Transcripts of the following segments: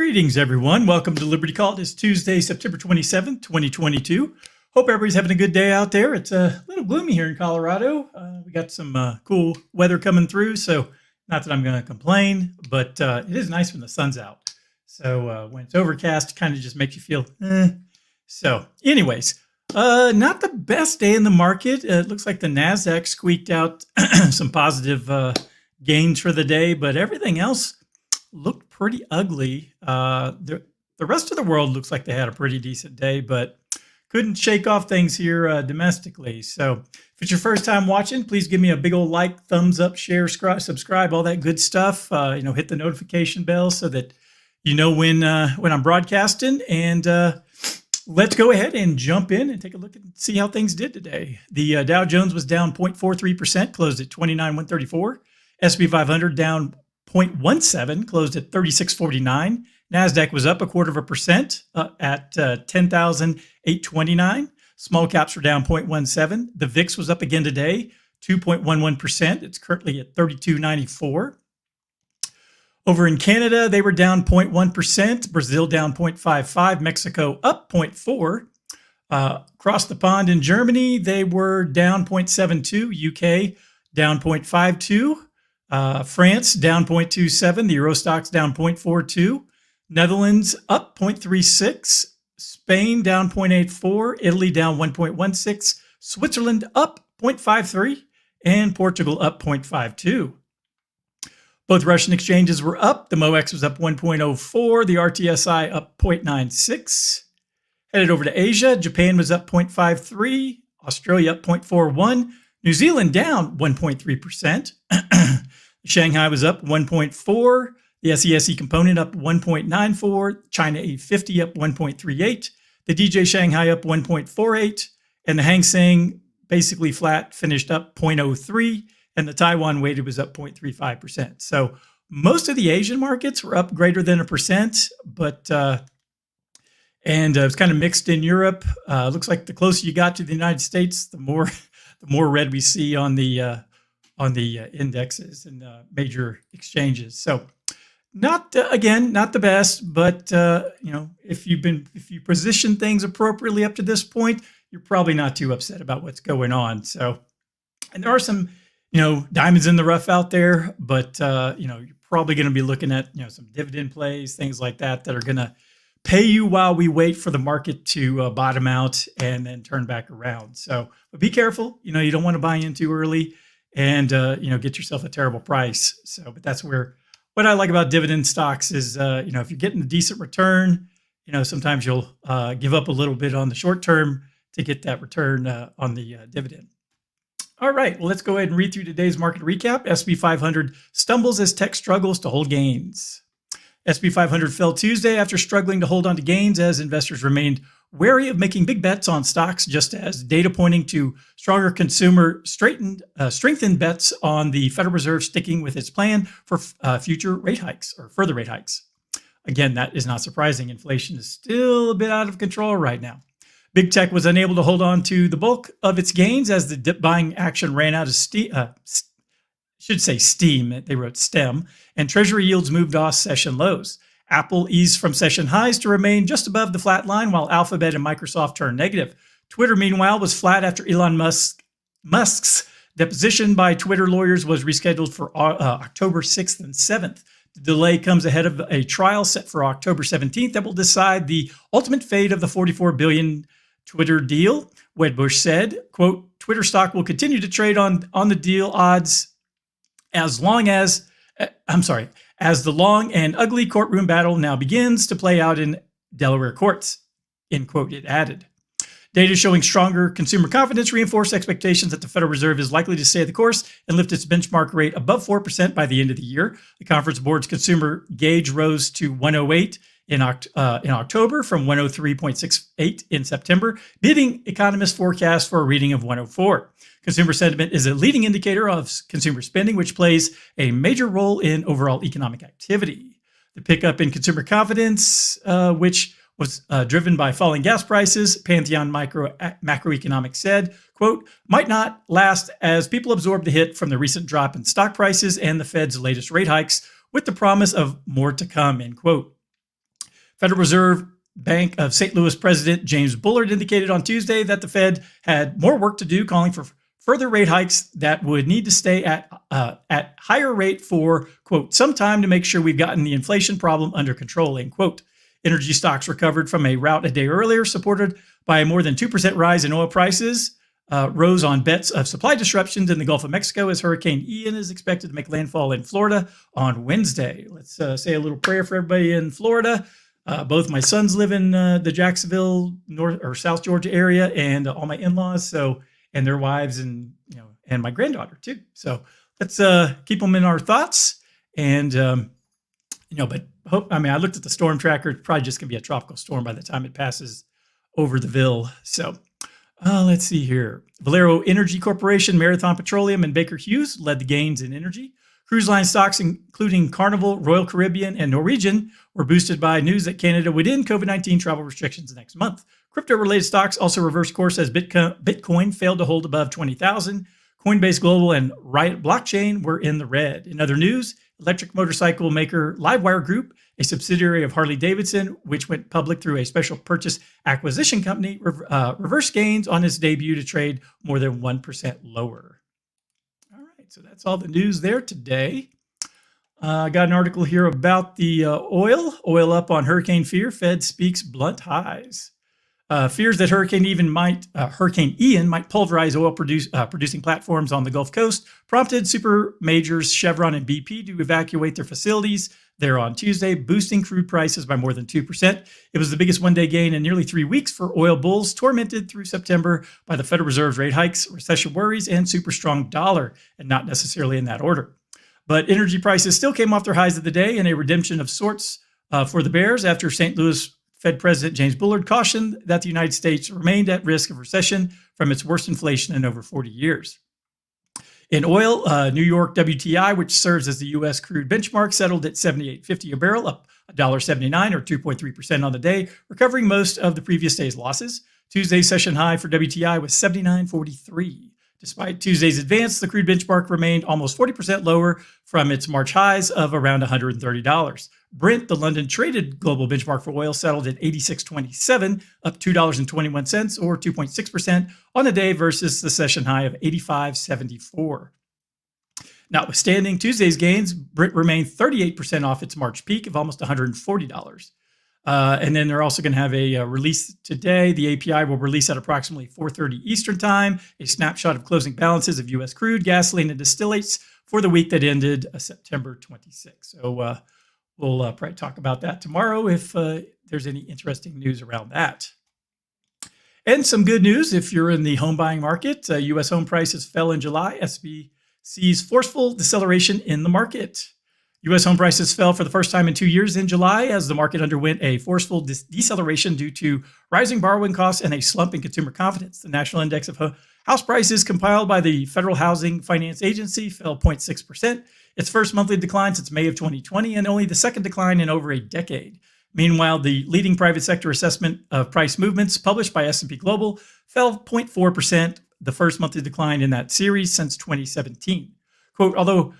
Greetings, everyone. Welcome to Liberty Call. It's Tuesday, September 27th, 2022. Hope everybody's having a good day out there. It's a little gloomy here in Colorado. We got some cool weather coming through, so not that I'm going to complain, but it is nice when the sun's out. So when it's overcast, it kind of just makes you feel, So anyways, not the best day in the market. It looks like the NASDAQ squeaked out some positive gains for the day, but everything else looked pretty ugly. The rest of the world looks like they had a pretty decent day, but couldn't shake off things here domestically. So if it's your first time watching, please give me a big old like, thumbs up, share, subscribe, all that good stuff. Hit the notification bell so that you know when I'm broadcasting. And let's go ahead and jump in and take a look and see how things did today. The Dow Jones was down 0.43%, closed at 29,134. S&P 500 down 0.17, closed at 3649. NASDAQ was up 0.25% at 10,829. Small caps were down 0.17. The VIX was up again today, 2.11%. It's currently at 3294. Over in Canada, they were down 0.1%. Brazil down 0.55. Mexico up 0.4. Across the pond in Germany, they were down 0.72. UK down 0.52. France down 0.27, the Euro Stoxx down 0.42, Netherlands up 0.36, Spain down 0.84, Italy down 1.16, Switzerland up 0.53, and Portugal up 0.52. Both Russian exchanges were up. The MOEX was up 1.04, the RTSI up 0.96. Headed over to Asia, Japan was up 0.53, Australia up 0.41, New Zealand down 1.3%. Shanghai was up 1.4. The SESE component up 1.94. China 850 up 1.38. The DJ Shanghai up 1.48. And the Hang Seng basically flat, finished up 0.03. And the Taiwan weighted was up 0.35%. So most of the Asian markets were up greater than 1%, but it was kind of mixed in Europe. Looks like the closer you got to the United States, the more red we see on the indexes and major exchanges. So not the best, but if you position things appropriately up to this point, you're probably not too upset about what's going on. So, and there are some diamonds in the rough out there, but you're probably going to be looking at some dividend plays, things like that are going to pay you while we wait for the market to bottom out and then turn back around. So, but be careful. You don't want to buy in too early and get yourself a terrible price. So, but that's what I like about dividend stocks is if you're getting a decent return, sometimes you'll give up a little bit on the short term to get that return on the dividend. All right, well, let's go ahead and read through today's market recap. S&P 500 stumbles as tech struggles to hold gains. S&P 500 fell Tuesday after struggling to hold on to gains as investors remained wary of making big bets on stocks, just as data pointing to stronger consumer strengthened bets on the Federal Reserve sticking with its plan for future rate hikes or further rate hikes. Again, that is not surprising. Inflation is still a bit out of control right now. Big tech was unable to hold on to the bulk of its gains as the dip buying action ran out of steam. They wrote STEM, and Treasury yields moved off session lows. Apple eased from session highs to remain just above the flat line, while Alphabet and Microsoft turned negative. Twitter, meanwhile, was flat after Elon Musk's deposition by Twitter lawyers was rescheduled for October 6th and 7th. The delay comes ahead of a trial set for October 17th that will decide the ultimate fate of the $44 billion Twitter deal. Wedbush said, quote, Twitter stock will continue to trade on the deal odds as the long and ugly courtroom battle now begins to play out in Delaware courts, end quote, it added. Data showing stronger consumer confidence reinforced expectations that the Federal Reserve is likely to stay the course and lift its benchmark rate above 4% by the end of the year. The Conference Board's consumer gauge rose to 108 in October from 103.68 in September, beating economists' forecast for a reading of 104. Consumer sentiment is a leading indicator of consumer spending, which plays a major role in overall economic activity. The pickup in consumer confidence, which was driven by falling gas prices, Pantheon Macroeconomics said, quote, might not last as people absorb the hit from the recent drop in stock prices and the Fed's latest rate hikes, with the promise of more to come, end quote. Federal Reserve Bank of St. Louis President James Bullard indicated on Tuesday that the Fed had more work to do, calling for further rate hikes that would need to stay at higher rate for, quote, some time to make sure we've gotten the inflation problem under control, end quote. Energy stocks recovered from a rout a day earlier, supported by a more than 2% rise in oil prices, rose on bets of supply disruptions in the Gulf of Mexico as Hurricane Ian is expected to make landfall in Florida on Wednesday. Let's say a little prayer for everybody in Florida. Both my sons live in the Jacksonville, North or South Georgia area, and all my in-laws, and their wives, and my granddaughter too. So let's keep them in our thoughts. And but I looked at the storm tracker. It's probably just gonna be a tropical storm by the time it passes over the Ville. So let's see here. Valero Energy Corporation, Marathon Petroleum, and Baker Hughes led the gains in energy. Cruise line stocks, including Carnival, Royal Caribbean, and Norwegian, were boosted by news that Canada would end COVID-19 travel restrictions next month. Crypto-related stocks also reversed course as Bitcoin failed to hold above 20,000. Coinbase Global and Riot Blockchain were in the red. In other news, electric motorcycle maker Livewire Group, a subsidiary of Harley-Davidson, which went public through a special purchase acquisition company, reversed gains on its debut to trade more than 1% lower. All right, so that's all the news there today. I got an article here about the oil up on hurricane fear. Fed speaks blunt highs. Fears that Hurricane Ian might pulverize oil producing platforms on the Gulf Coast prompted super majors Chevron and BP to evacuate their facilities there on Tuesday, boosting crude prices by more than 2%. It was the biggest one-day gain in nearly 3 weeks for oil bulls, tormented through September by the Federal Reserve's rate hikes, recession worries, and super strong dollar, and not necessarily in that order. But energy prices still came off their highs of the day in a redemption of sorts for the bears after St. Louis Fed President James Bullard cautioned that the United States remained at risk of recession from its worst inflation in over 40 years. In oil, New York WTI, which serves as the U.S. crude benchmark, settled at $78.50 a barrel, up $1.79 or 2.3% on the day, recovering most of the previous day's losses. Tuesday's session high for WTI was $79.43. Despite Tuesday's advance, the crude benchmark remained almost 40% lower from its March highs of around $130. Brent, the London traded global benchmark for oil, settled at $86.27, up $2.21 or 2.6% on the day versus the session high of $85.74. Notwithstanding Tuesday's gains, Brent remained 38% off its March peak of almost $140. And then they're also going to have a release today. The API will release at approximately 4:30 Eastern time, a snapshot of closing balances of U.S. crude, gasoline, and distillates for the week that ended September 26. So we'll probably talk about that tomorrow if there's any interesting news around that. And some good news if you're in the home buying market. U.S. home prices fell in July. SB sees forceful deceleration in the market. U.S. home prices fell for the first time in 2 years in July as the market underwent a forceful deceleration due to rising borrowing costs and a slump in consumer confidence. The National Index of House Prices compiled by the Federal Housing Finance Agency fell 0.6%, its first monthly decline since May of 2020 and only the second decline in over a decade. Meanwhile, the leading private sector assessment of price movements published by S&P Global fell 0.4%, the first monthly decline in that series since 2017. Quote, although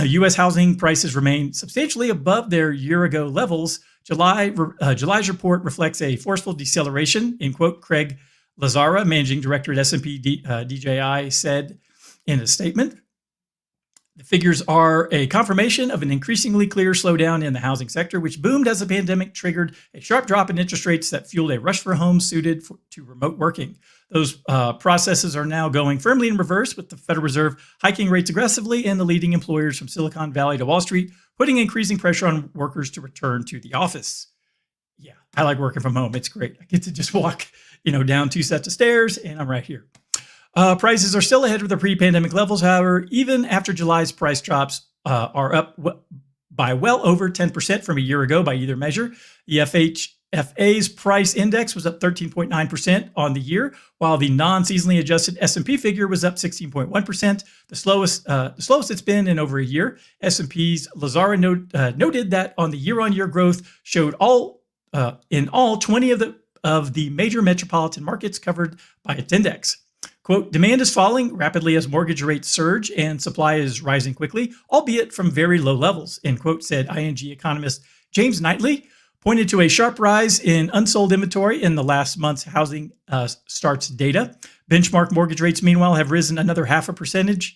U.S. housing prices remain substantially above their year-ago levels, July's report reflects a forceful deceleration, in quote, Craig Lazara, managing director at S&P DJI, said in a statement. The figures are a confirmation of an increasingly clear slowdown in the housing sector, which boomed as the pandemic triggered a sharp drop in interest rates that fueled a rush for homes suited to remote working. Those processes are now going firmly in reverse, with the Federal Reserve hiking rates aggressively and the leading employers from Silicon Valley to Wall Street putting increasing pressure on workers to return to the office. Yeah, I like working from home. It's great. I get to just walk, down 2 sets of stairs and I'm right here. Prices are still ahead of the pre-pandemic levels. However, even after July's price drops are up by well over 10% from a year ago by either measure. The FA's price index was up 13.9% on the year, while the non-seasonally adjusted S&P figure was up 16.1%, the slowest it's been in over a year. S&P's Lazara noted that on the year-on-year growth showed in all 20 of the major metropolitan markets covered by its index. Quote, demand is falling rapidly as mortgage rates surge and supply is rising quickly, albeit from very low levels, end quote, said ING economist James Knightley, pointed to a sharp rise in unsold inventory in the last month's housing starts data. Benchmark mortgage rates, meanwhile, have risen another half a percent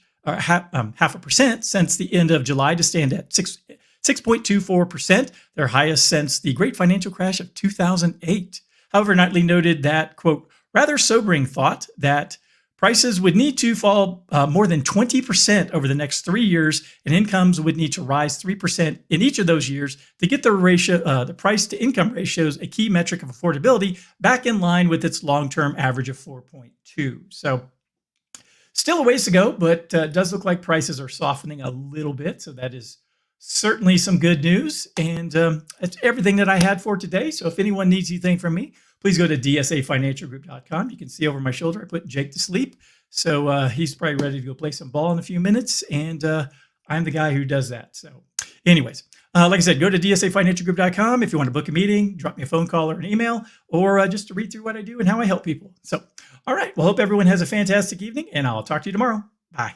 since the end of July to stand at 6.24%, their highest since the great financial crash of 2008. However, Knightley noted that, quote, rather sobering thought that prices would need to fall more than 20% over the next 3 years, and incomes would need to rise 3% in each of those years to get the ratio, the price to income ratios, a key metric of affordability, back in line with its long-term average of 4.2. So still a ways to go, but it does look like prices are softening a little bit. So that is certainly some good news. And that's everything that I had for today. So if anyone needs anything from me, please go to dsafinancialgroup.com. You can see over my shoulder, I put Jake to sleep. So he's probably ready to go play some ball in a few minutes. And I'm the guy who does that. So anyways, like I said, go to dsafinancialgroup.com if you want to book a meeting, drop me a phone call or an email, or just to read through what I do and how I help people. So, all right. Well, hope everyone has a fantastic evening, and I'll talk to you tomorrow. Bye.